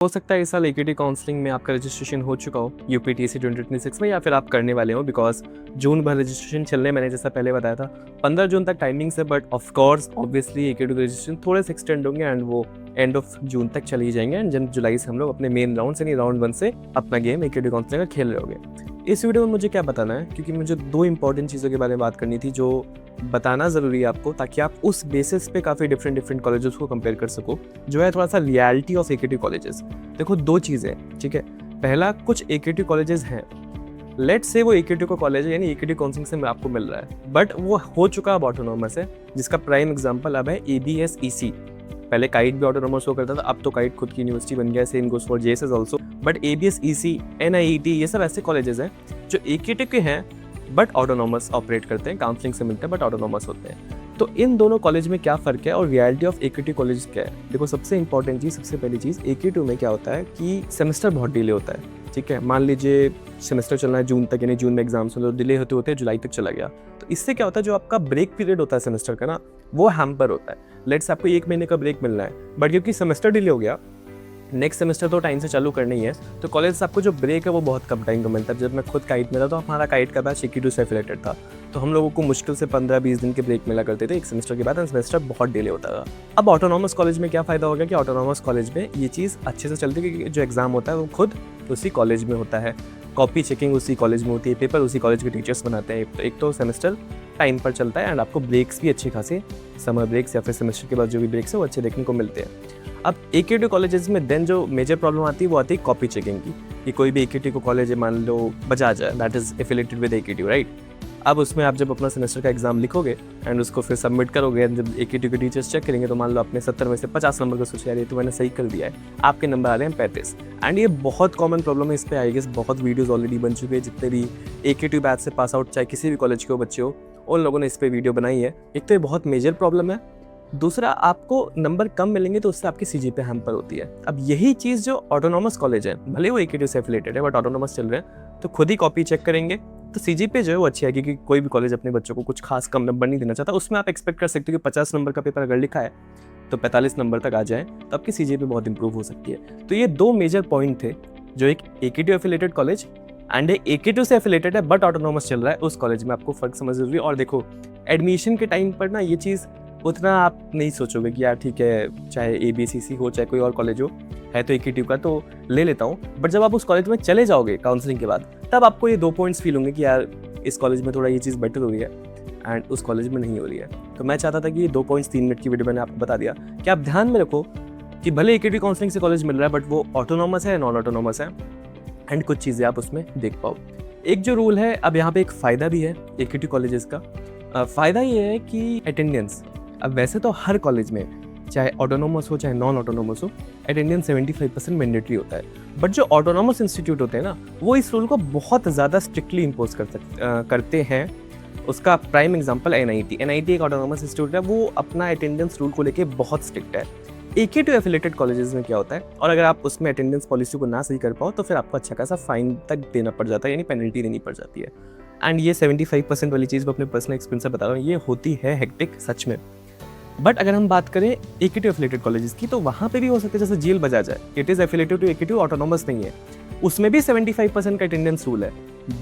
हो सकता है इस साल एकेटी काउंसलिंग में आपका रजिस्ट्रेशन हो चुका हो यूपीटीसी 2026 में, या फिर आप करने वाले हो, बिकॉज जून भर रजिस्ट्रेशन चलने, मैंने जैसा पहले बताया था 15 जून तक टाइमिंग्स है। बट ऑफ कोर्स ऑब्वियसली एकेटी के रजिस्ट्रेशन थोड़े से एक्सटेंड होंगे एंड वो एंड ऑफ जून तक चले जाएंगे एंड जन जुलाई से हम लोग अपने मेन राउंड से, राउंड 1 से अपना गेम एकेटी काउंसलिंग का खेल रहे होंगे। इस वीडियो में मुझे क्या बताना है, क्योंकि मुझे 2 इंपॉर्टेंट चीज़ों के बारे में बात करनी थी जो बताना ज़रूरी है आपको, ताकि आप उस बेसिस पे काफ़ी डिफरेंट कॉलेजेस को कंपेयर कर सको, जो है थोड़ा सा रियलिटी ऑफ एकेटी कॉलेजेस। देखो 2 चीज़ें, ठीक है। पहला, कुछ एकेटी कॉलेजेस हैं, लेट्स से वो एकेटी को कॉलेज है, यानी एकेटी काउंसलिंग से आपको मिल रहा है, बट वो हो चुका अब ऑटोनॉमस है, जिसका प्राइम एग्जांपल अब है ABSEC। पहले काइट भी ऑटोनॉमस हो करता था, अब तो काइट खुद की यूनिवर्सिटी बन गया, same goes for JSS also. But ABSEC, NIET, ये सब ऐसे कॉलेजेस हैं जो एकेटी के हैं बट ऑटोनॉमस ऑपरेट करते हैं, काउंसलिंग से मिलते हैं बट ऑटोनॉमस होते हैं। तो इन दोनों कॉलेज में क्या फ़र्क है और रियलिटी ऑफ एकेटी कॉलेज क्या है? देखो, सबसे इंपॉर्टेंट चीज़, सबसे पहली चीज़, AKT में क्या होता है कि सेमेस्टर बहुत डिले होता है, ठीक है। मान लीजिए सेमेस्टर चलना है जून तक, यानी जून में एग्जाम्स होते, डिले होते होते जुलाई तक चला गया, तो इससे क्या होता है, जो आपका ब्रेक पीरियड होता है सेमेस्टर का ना, वो हैम्पर होता है। लेट्स आपको 1 महीने का ब्रेक मिलना है, बट क्योंकि सेमेस्टर डिले हो गया, नेक्स्ट सेमेस्टर तो टाइम से चालू करना ही है, तो कॉलेज से आपको जो ब्रेक है वो बहुत कम टाइम का मिलता है। जब मैं खुद काइट में था तो हमारा काइट का बैच AKT से एफिलेटेड था, तो हम लोगों को मुश्किल से 15-20 दिन के ब्रेक मिला करते थे एक सेमेस्टर के बाद, एंड सेमेस्टर बहुत डिले होता था। अब ऑटोनॉमस कॉलेज में क्या फ़ायदा हो गया कि ऑटोनॉमस कॉलेज में ये चीज़ अच्छे से चलती है, क्योंकि जो एग्ज़ाम होता है वो खुद उसी कॉलेज में होता है, कॉपी चेकिंग उसी कॉलेज में होती है, पेपर उसी कॉलेज के टीचर्स बनाते हैं। तो एक तो सेमेस्टर टाइम पर चलता है एंड आपको ब्रेक्स भी अच्छे खासे, समर ब्रेक्स या फिर सेमेस्टर के बाद जो भी ब्रेक्स है वो अच्छे देखने को मिलते हैं। अब AKT कॉलेजेस में देन जो मेजर प्रॉब्लम आती है वो आती है कॉपी चेकिंग की, कि कोई भी AKT को कॉलेज है, मान लो बजाज है, that is affiliated with AKT, right. अब उसमें आप जब अपना सेमेस्टर का एग्जाम लिखोगे एंड उसको फिर सबमिट करोगे, जब AKT के टीचर्स चेक करेंगे, तो मान लो आपने 70 में से 50 नंबर का सोचा, यार तो मैंने सही कर दिया है, आपके नंबर आ रहे हैं 35। एंड ये बहुत कॉमन प्रॉब्लम है, इस पर आई गेस बहुत वीडियोज़ ऑलरेडी बन चुके हैं, जितने भी AKT बैच से पास आउट चाहे किसी भी कॉलेज के हो बच्चे हो, उन लोगों ने इस पर वीडियो बनाई है। एक तो ये बहुत मेजर प्रॉब्लम है, दूसरा आपको नंबर कम मिलेंगे तो उससे आपकी CGPA हैम्पर होती है। अब यही चीज़ जो ऑटोनॉमस कॉलेज है, भले वो AKT से एफिलेटेड है बट ऑटोनॉमस चल रहे हैं, तो खुद ही कॉपी चेक करेंगे, तो CGPA जो है वो अच्छी है, क्योंकि कोई भी कॉलेज अपने बच्चों को कुछ खास कम नंबर नहीं देना चाहता। उसमें आप एक्सपेक्ट कर सकते हो कि 50 नंबर का पेपर अगर लिखा है तो 45 नंबर तक आ जाए, तो आपकी CGPA बहुत इंप्रूव हो सकती है। तो ये 2 मेजर पॉइंट थे, जो एक AKT एफिलेटेड कॉलेज एंड एक AKT से एफिलेटेड है बट ऑटोनॉमस चल रहा है, उस कॉलेज में आपको फ़र्क समझ जरूरी है। और देखो, एडमिशन के टाइम पर ना ये चीज़ उतना आप नहीं सोचोगे कि यार ठीक है, चाहे ABCC हो चाहे कोई और कॉलेज हो, है तो AKT का तो ले लेता हूँ, बट जब आप उस कॉलेज में चले जाओगे काउंसलिंग के बाद, तब आपको ये 2 पॉइंट्स फील होंगे कि यार इस कॉलेज में थोड़ा ये चीज़ बेटर हो रही है एंड उस कॉलेज में नहीं हो रही है। तो मैं चाहता था कि ये 2 पॉइंट्स 3 मिनट की वीडियो मैंने आपको बता दिया कि आप ध्यान में रखो कि भले AKT काउंसलिंग से कॉलेज मिल रहा है बट वो ऑटोनॉमस है, नॉन ऑटोनॉमस है, एंड कुछ चीज़ें आप उसमें देख पाओ। एक जो रूल है, अब यहाँ पे एक फ़ायदा भी है AKT कॉलेजेस का। फ़ायदा ये है कि अटेंडेंस, अब वैसे तो हर कॉलेज में चाहे ऑटोनॉमस हो चाहे नॉन ऑटोनॉमस हो, अटेंडेंस 75% मैंडेटरी होता है। बट जो ऑटोनॉमस इंस्टीट्यूट होते हैं ना, वो इस रूल को बहुत ज़्यादा स्ट्रिक्टली इम्पोज करते हैं। उसका प्राइम एग्जांपल NIT एक ऑटोनॉमस इंस्टीट्यूट है, वो अपना अटेंडेंस रूल को लेके बहुत स्ट्रिक्ट है। AKT एफिलेटेड कॉलेजेस में क्या होता है, और अगर आप उसमें अटेंडेंस पॉलिसी को ना सही कर पाओ तो फिर आपको अच्छा खासा फाइन तक देना पड़ जाता है, यानी पेनल्टी देनी पड़ जाती है। एंड ये 75% वाली चीज़ मैं अपने पर्सनल एक्सपीरियंस से बता रहा हूँ, ये होती है हेक्टिक सच में। बट अगर हम बात करें AKT एफिलेटेड कॉलेजेस की, तो वहाँ पे भी हो सकता है जैसे जेल बजाज है, it is affiliated to AKT, autonomous नहीं है, उसमें भी 75% का अटेंडेंस रूल है।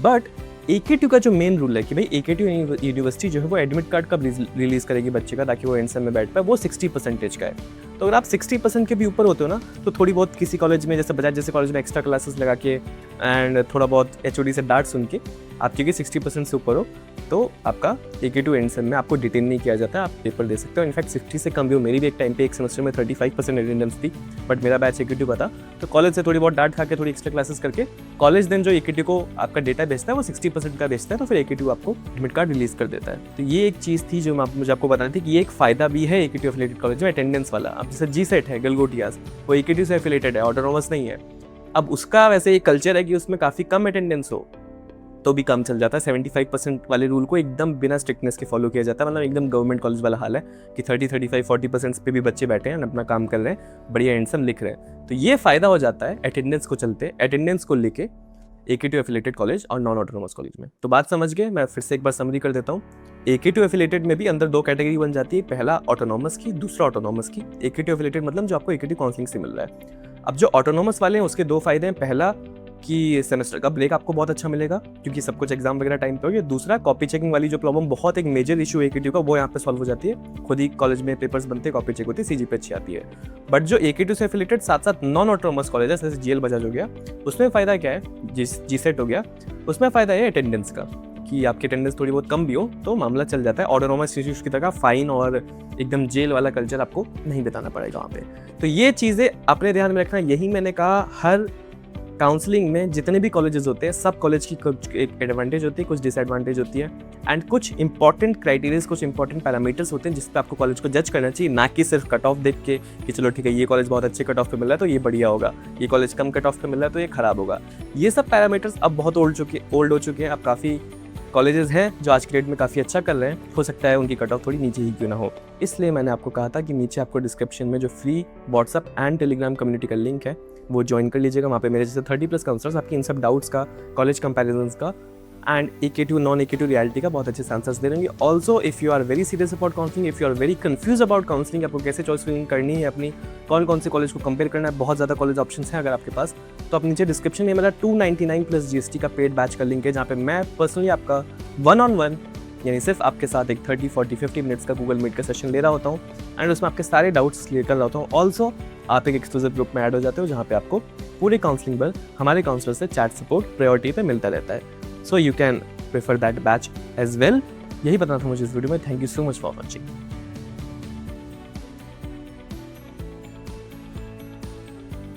बट AKT का जो मेन रूल है कि भाई AKT यूनिवर्सिटी जो है वो एडमिट कार्ड कब रिलीज़ करेगी बच्चे का, ताकि वो एंड सेम में बैठ पाए, वो 60% का है। तो अगर आप 60% के भी ऊपर होते हो ना, तो थोड़ी बहुत किसी कॉलेज में, जैसे बजाज जैसे कॉलेज में एक्स्ट्रा क्लासेस लगा के एंड थोड़ा बहुत HOD से डांट सुन के, आप क्योंकि 60% से ऊपर हो तो आपका AKT एंड सेम में आपको डिटेन नहीं किया जाता, आप पेपर दे सकते हो। इनफैक्ट 60 से कम भी हो, मेरी भी एक टाइम पे एक सेमेस्टर में 35% अटेंडेंस थी, बट मेरा बैच AKT का था, तो कॉलेज से थोड़ी बहुत डांट खा के थोड़ी एक्स्ट्रा क्लासेस करके कॉलेज देन जो AKT को आपका डेटा भेजता है वो 60% का भेजता है, तो फिर AKT आपको एडमिट कार्ड रिलीज कर देता है। तो ये एक चीज़ थी जो मुझे आपको बतानी थी कि ये एक फ़ायदा भी है AKT एफिलेटेड कॉलेज में, अटेंडेंस वाला। अब जैसे GSET है गलगोटियास, वो AKT से एफिलेटेड है, ऑटोनॉमस नहीं है। अब उसका वैसे एक कल्चर है कि उसमें काफ़ी कम अटेंडेंस हो तो भी काम चल जाता है। 75% वाले रूल को एकदम बिना स्ट्रिक्टनेस के फॉलो किया जाता है, मतलब एकदम गवर्नमेंट कॉलेज वाला हाल है कि 30, 35, 40% पे भी बच्चे बैठे हैं, अपना काम कर रहे हैं, बढ़िया एंडसम लिख रहे हैं। तो ये फ़ायदा हो जाता है अटेंडेंस को चलते, अटेंडेंस को लेके AKT एफिलेटेड कॉलेज और नॉन ऑटोनॉमस कॉलेज में। तो बात समझ गए, मैं फिर से एक बार समरी कर देता हूँ। AKT एफिलेटेड में भी अंदर 2 कैटेगरी बन जाती है, पहला ऑटोनॉमस की, दूसरा ऑटोनॉमस की। AKT एफिलेटेड मतलब जो आपको AKT काउंसलिंग से मिल रहा है। अब जो ऑटोनोमस वाले हैं उसके 2 फ़ायदे हैं। पहला कि सेमेस्टर का ब्रेक आपको बहुत अच्छा मिलेगा क्योंकि सब कुछ एग्जाम वगैरह टाइम पे हो गया। दूसरा, कॉपी चेकिंग वाली जो प्रॉब्लम बहुत एक मेजर इशू है AKTU का, वो यहाँ पे सॉल्व हो जाती है। खुद ही कॉलेज में पेपर्स बनते हैं, कॉपी चेक होती है, CGPA अच्छी आती है। बट जो AKTU से एफिलेटेड साथ साथ नॉन ऑटोनोमस कॉलेज है जैसे GL बजाज हो गया, उसमें फ़ायदा क्या है, GSET हो गया, उसमें फ़ायदा है अटेंडेंस का कि आपकी अटेंडेंस थोड़ी बहुत कम भी हो तो मामला चल जाता है। ऑटोनोमस इंस्टीट्यूट की तरह फाइन और एकदम जेल वाला कल्चर आपको नहीं बिताना पड़ेगा वहाँ पे। तो ये चीज़ें अपने ध्यान में रखना। यही मैंने कहा, हर काउंसलिंग में जितने भी कॉलेजेस होते हैं सब कॉलेज की कुछ एक एडवांटेज होती है, कुछ डिसएडवांटेज होती है एंड कुछ इंपॉर्टेंट क्राइटेरियाज, कुछ इंपॉर्टेंट पैरामीटर्स होते हैं जिस पे आपको कॉलेज को जज करना चाहिए, ना कि सिर्फ कट ऑफ देख के कि चलो ठीक है ये कॉलेज बहुत अच्छे कट ऑफ पे मिल रहा है तो ये बढ़िया होगा, ये कॉलेज कम कट ऑफ पे मिल रहा है तो ये खराब होगा। ये सब पैरामीटर्स अब बहुत ओल्ड हो चुके हैं। अब काफ़ी कॉलेजेस हैं जो आज की डेट में काफ़ी अच्छा कर रहे हैं, हो सकता है उनकी कट ऑफ थोड़ी नीचे ही क्यों ना हो। इसलिए मैंने आपको कहा था कि नीचे आपको डिस्क्रिप्शन में जो free WhatsApp and Telegram community का लिंक है वो ज्वाइन कर लीजिएगा। वहाँ पे मेरे जैसे 30+ काउंसलर्स आपकी इन सब डाउट्स का, कॉलेज कंपैरिजन्स का and AKTU non AKTU reality का बहुत अच्छे से आंसर्स दे देंगे। Also if you are very serious about counselling, if you are very confuse about counselling, आपको कैसे चॉइस करनी है अपनी, कौन से कॉलेज को कंपेयर करना है, बहुत ज़्यादा कॉलेज ऑप्शन हैं अगर आपके पास, तो आप नीचे डिस्क्रिप्शन में मेरा 299 + GST का पेड बैच का लिंक है जहाँ पे मैं पर्सनली आपका 1-on-1 यानी सिर्फ आपके साथ एक 30, 40, 50 मिनट्स का गूगल मीट का सेशन ले रहा होता हूँ एंड उसमें आपके सारे डाउट्स क्लियर कर रहा होता हूँ। ऑल्सो आप एक एक्सक्लूसिव ग्रुप में ऐड हो जाते हो जहाँ पे आपको पूरे काउंसलिंग पर हमारे काउंसलर से चैट सपोर्ट प्रायोरिटी पे मिलता रहता है। So you can prefer that batch as well. यही बताना था मुझे इस वीडियो में। Thank you so much for watching.